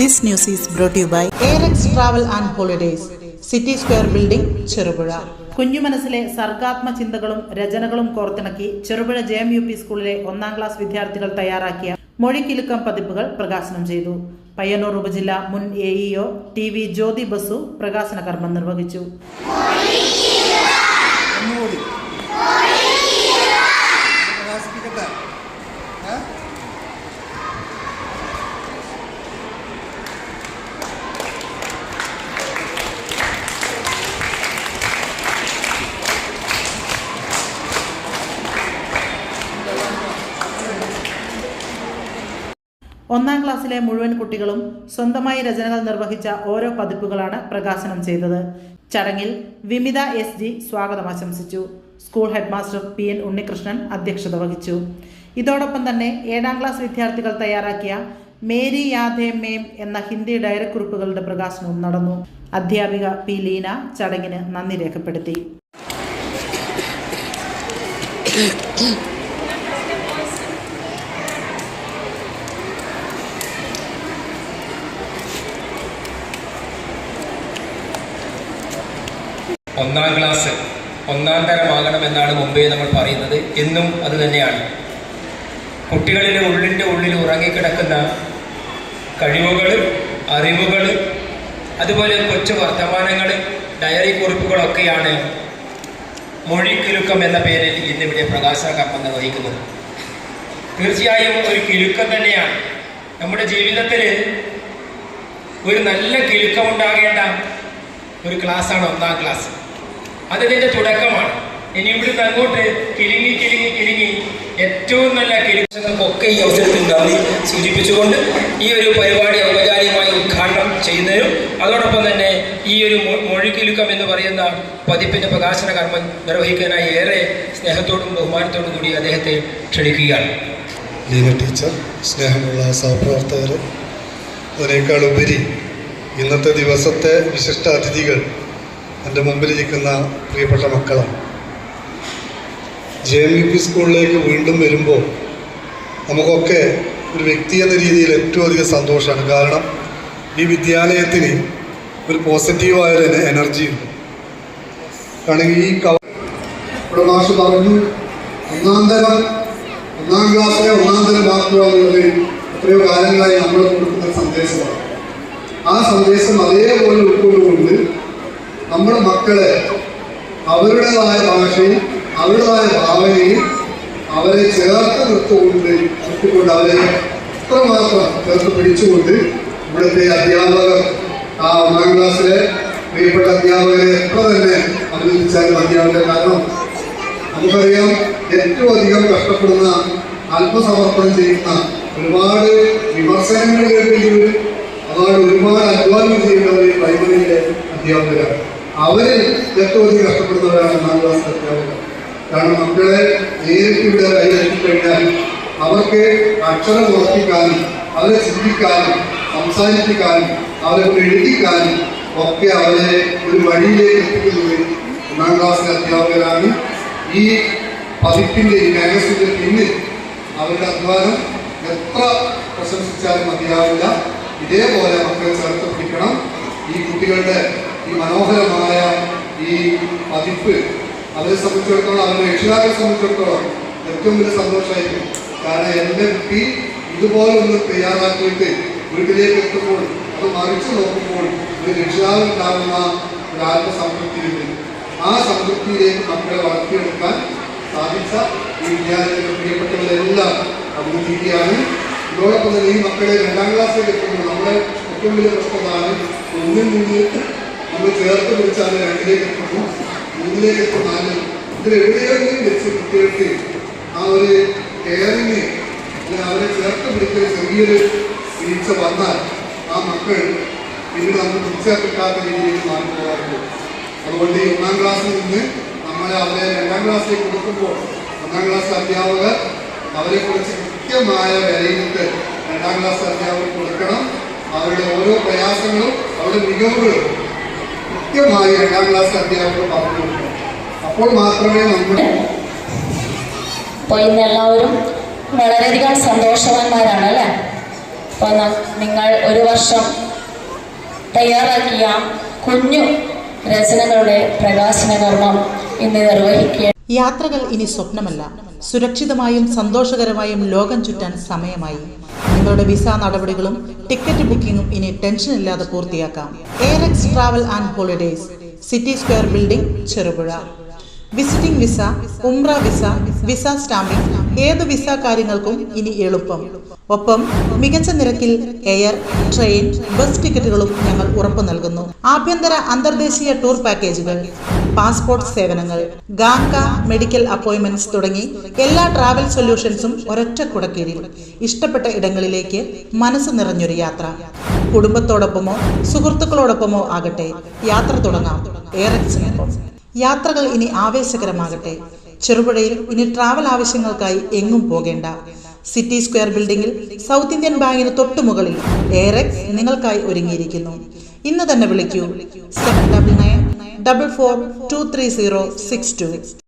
This news is brought to you by ARX Travel and Holidays, City Square Building, Cherupuzha. കുഞ്ഞു മനസ്സിലെ സർഗാത്മ ചിന്തകളും രചനകളും കോർത്തിണക്കി ചെറുപുഴ JMUP സ്കൂളിലെ 1ാം ക്ലാസ് വിദ്യാർത്ഥികൾ തയ്യാറാക്കിയ മൊഴിക്കിലുക്കം പതിപ്പുകൾ പ്രകാശനം ചെയ്തു. പയ്യന്നൂർ ഉപജില്ല മുൻ AEO TV ജ്യോതി ബസു പ്രകാശന കർമ്മം നിർവഹിച്ചു. ഒന്നാം ക്ലാസ്സിലെ മുഴുവൻ കുട്ടികളും സ്വന്തമായി രചനകൾ നിർവഹിച്ച ഓരോ പതിപ്പുകളാണ് പ്രകാശനം ചെയ്തത്. ചടങ്ങിൽ വിമിത SG സ്വാഗതം ആശംസിച്ചു. സ്കൂൾ ഹെഡ്മാസ്റ്റർ PN ഉണ്ണികൃഷ്ണൻ അധ്യക്ഷത വഹിച്ചു. ഇതോടൊപ്പം തന്നെ 7ാം ക്ലാസ് വിദ്യാർത്ഥികൾ തയ്യാറാക്കിയ മേരി യാദേ മേം എന്ന ഹിന്ദി ഡയറിക്കുറിപ്പുകളുടെ പ്രകാശനവും നടന്നു. അധ്യാപിക P ലീന ചടങ്ങിന് നന്ദി രേഖപ്പെടുത്തി. ഒന്നാം ക്ലാസ് ഒന്നാം തരമാകണമെന്നാണ് മുമ്പേ നമ്മൾ പറയുന്നത്. എന്നും അത് തന്നെയാണ്. കുട്ടികളിലെ ഉള്ളിൽ ഉറങ്ങിക്കിടക്കുന്ന കഴിവുകൾ, അറിവുകൾ, അതുപോലെ കൊച്ചു വർത്തമാനങ്ങൾ, ഡയറി കുറിപ്പുകളൊക്കെയാണ് മൊഴിക്കിലുക്കം എന്ന പേരിൽ ഇന്നിവിടെ പ്രകാശന കർമ്മം നിർവഹിക്കുന്നത്. തീർച്ചയായും ഒരു കിലുക്കം തന്നെയാണ്. നമ്മുടെ ജീവിതത്തിൽ ഒരു നല്ല കിലുക്കമുണ്ടാകേണ്ട ഒരു ക്ലാസ്സാണ് 1ാം ക്ലാസ്. അതിൻ്റെ തുടക്കമാണ്. ഇനി ഇവിടുന്ന് അങ്ങോട്ട് കിലുങ്ങി ഏറ്റവും നല്ല കിലുക്കങ്ങൾക്കൊക്കെ ഈ അവസരത്തിൽ നന്ദി സൂചിപ്പിച്ചുകൊണ്ട് ഈ ഒരു പരിപാടി ഔപചാരികമായി ഉദ്ഘാടനം ചെയ്യുന്നതിനും അതോടൊപ്പം തന്നെ ഈ ഒരു മൊഴിക്കിലുക്കം എന്ന് പറയുന്ന പതിപ്പിൻ്റെ പ്രകാശന കർമ്മം നിർവഹിക്കാനായി ഏറെ സ്നേഹത്തോടും ബഹുമാനത്തോടും കൂടി അദ്ദേഹത്തെ ക്ഷണിക്കുകയാണ്. ലീന ടീച്ചർ, സ്നേഹമുള്ള സഹപ്രവർത്തകർ, അതിനേക്കാൾ ഉപരി ഇന്നത്തെ ദിവസത്തെ വിശിഷ്ട അതിഥികൾ എൻ്റെ മുമ്പിലിരിക്കുന്ന പ്രിയപ്പെട്ട മക്കളാണ്. JMUP സ്കൂളിലേക്ക് വീണ്ടും വരുമ്പോൾ നമുക്കൊക്കെ ഒരു വ്യക്തി എന്ന രീതിയിൽ ഏറ്റവും അധികം സന്തോഷമാണ്. കാരണം ഈ വിദ്യാലയത്തിന് ഒരു പോസിറ്റീവായൊരു എനർജി ഉണ്ട്. കാരണം ഈ മാഷ് പറഞ്ഞു, 1ാം ക്ലാസ്സിലെ 1ാം തരം ആക്കുക എന്നുള്ളത് എത്രയോ കാലങ്ങളായി നമ്മൾ കൊടുക്കുന്ന സന്ദേശമാണ്. ആ സന്ദേശം അതേപോലെ ഉൾക്കൊണ്ടുകൊണ്ട് നമ്മുടെ മക്കളെ അവരുടേതായ ഭാഷയിൽ അവരുടേതായ ഭാവനയിൽ അവരെ ചേർത്ത് നിർത്തിക്കൊണ്ട് അവരെ എത്രമാത്രം ചേർത്ത് പിടിച്ചുകൊണ്ട് ഇവിടുത്തെ അധ്യാപകർ ആ 1ാം ക്ലാസ്സിലെ പ്രിയപ്പെട്ട അധ്യാപകരെ എത്ര തന്നെ അഭിനന്ദിച്ചാലും മതിയാവില്ല. കാരണം നമുക്കറിയാം, ഏറ്റവും അധികം കഷ്ടപ്പെടുന്ന, ആത്മസമർപ്പണം ചെയ്യുന്ന, ഒരുപാട് വിമർശനങ്ങൾ കേൾക്കേണ്ടി അതാണ് ഒരുപാട് അധ്വാനം ചെയ്യുന്നവർ പ്രൈമറിയിലെ അധ്യാപകരാണ്. അവരിൽ ഏറ്റവും അധികം കഷ്ടപ്പെടുന്നവരാണ് 1ാം ക്ലാസ് അധ്യാപകർ. കാരണം മക്കളെ നേരിട്ട് ഇവിടെ കൈയെത്തിക്കഴിഞ്ഞാൽ അവർക്ക് അക്ഷരം ഉറപ്പിക്കാനും അവരെ ചിന്തിക്കാനും സംസാരിപ്പിക്കാനും അവരെ എഴുതിക്കാനും ഒക്കെ അവരെ ഒരു വഴിയിലേക്ക് എത്തിക്കുന്നത് 1ാം ക്ലാസ്സിലെ അധ്യാപകരാണ്. ഈ പതിപ്പിൻ്റെ ഈ മാഗസിൻ്റെ പിന്നിൽ അവരുടെ അധ്വാനം എത്ര പ്രശംസിച്ചാലും മതിയാവില്ല. ഇതേപോലെ മക്കളെ ചേർത്ത് പിടിക്കണം. ഈ കുട്ടികളുടെ ഈ മനോഹരമായ ഈ പതിപ്പ് അവരെ സംബന്ധിച്ചിടത്തോളം, അവരുടെ രക്ഷിതാക്കളെ സംബന്ധിച്ചിടത്തോളം ഏറ്റവും വലിയ സന്തോഷമായിരിക്കും. കാരണം എൻ്റെ കുട്ടി ഇതുപോലെ ഒന്ന് തയ്യാറാക്കിയിട്ട് വീട്ടിലേക്ക് എത്തുമ്പോൾ അത് മറിച്ച് നോക്കുമ്പോൾ ഒരു രക്ഷിതാവുണ്ടാകുന്ന ഒരു ആത്മസംതൃപ്തിയുണ്ട്. ആ സംതൃപ്തിയിലേക്ക് മക്കളെ വളർത്തിയെടുക്കാൻ സാധിച്ച ഈ വിദ്യാലയത്തിലെ പ്രിയപ്പെട്ടവരെല്ലാം അഭിനന്ദിക്കുകയാണ്. ഇതോടൊപ്പം തന്നെ ഈ മക്കളെ 2ാം ക്ലാസ്സിലേക്ക് എത്തുമ്പോൾ നമ്മുടെ ഏറ്റവും വലിയ പ്രശ്നമാണ്, 1ൽ നിന്ന് നമ്മൾ ചേർത്ത് പിടിച്ചാൽ 2ലേക്ക് എത്തുന്നു, 3ലേക്ക് എത്തുന്നാലും ഇതിലെവിടെയെങ്കിലും വെച്ച് കുട്ടികൾക്ക് ആ ഒരു കെയറിങ് അല്ലെങ്കിൽ അവരെ ചേർത്ത് പിടിക്കുന്ന ചെറിയൊരു വീഴ്ച വന്നാൽ ആ മക്കൾ പിന്നീട് നമുക്ക് തിരിച്ചേർക്കാത്ത രീതിയിൽ മാറിപ്പോകാറുണ്ട്. അതുകൊണ്ട് ഈ 1ാം ക്ലാസ്സിൽ നിന്ന് നമ്മളെ അവരെ 2ാം ക്ലാസ്സിലേക്ക് കൊടുക്കുമ്പോൾ 1ാം ക്ലാസ് അധ്യാപകർ അവരെക്കുറിച്ച് കൃത്യമായ വിലയിരുത്തൽ 2ാം ക്ലാസ് അധ്യാപകർ കൊടുക്കണം. അവരുടെ ഓരോ പ്രയാസങ്ങളും അവരുടെ മികവുകളും കൃത്യമായി 2ാം ക്ലാസ് അധ്യാപകർ പറഞ്ഞു കൊടുക്കണം. അപ്പോൾ മാത്രമേ നമ്മുടെ എല്ലാവരും വളരെയധികം സന്തോഷവാന്മാരാണ് അല്ലേ? അപ്പോൾ നിങ്ങൾ ഒരു വർഷം തയ്യാറാക്കിയ കുഞ്ഞു രചനകളുടെ പ്രകാശന കർമ്മം ഇന്ന് നിർവഹിക്കുക. യാത്രകൾ ഇനി സ്വപ്നമല്ല, സുരക്ഷിതമായും സന്തോഷകരമായും ലോകം ചുറ്റാൻ സമയമായി. നിങ്ങളുടെ വിസ നടപടികളും ടിക്കറ്റ് ബുക്കിംഗും ഇനി ടെൻഷൻ ഇല്ലാതെ പൂർത്തിയാക്കാം. Airex travel and holidays, city square building, Cherupuzha. Visiting visa, ഉംറ വിസ, വിസ സ്റ്റാമ്പിംഗ്, ഏത് വിസ കാര്യങ്ങൾക്കും ഇനി എളുപ്പം. ഒപ്പം മികച്ച നിരക്കിൽ എയർ, ട്രെയിൻ, ബസ് ടിക്കറ്റുകളും ഞങ്ങൾ ഉറപ്പു നൽകുന്നു. ആഭ്യന്തര അന്തർദേശീയ ടൂർ പാക്കേജുകൾ, പാസ്പോർട്ട് സേവനങ്ങൾ, ഗാംക മെഡിക്കൽ അപ്പോയിന്റ്മെന്റ്സ് തുടങ്ങി എല്ലാ ട്രാവൽ സൊല്യൂഷൻസും ഒരൊറ്റ കുടക്കീഴിൽ. ഇഷ്ടപ്പെട്ട ഇടങ്ങളിലേക്ക് മനസ്സ് നിറഞ്ഞൊരു യാത്ര. കുടുംബത്തോടൊപ്പമോ സുഹൃത്തുക്കളോടൊപ്പമോ ആകട്ടെ, യാത്ര തുടങ്ങാം എയറെക്സിനൊപ്പം. യാത്രകൾ ഇനി ആവേശകരമാകട്ടെ. ചെറുപുഴയിൽ ഇനി ട്രാവൽ ആവശ്യങ്ങൾക്കായി എങ്ങും പോകേണ്ട. സിറ്റി സ്ക്വയർ ബിൽഡിംഗിൽ സൗത്ത് ഇന്ത്യൻ ബാങ്കിന് തൊട്ടുമുകളിൽ എയറെക്സ് നിങ്ങൾക്കായി ഒരുങ്ങിയിരിക്കുന്നു. ഇന്ന് തന്നെ വിളിക്കൂ 7994423062.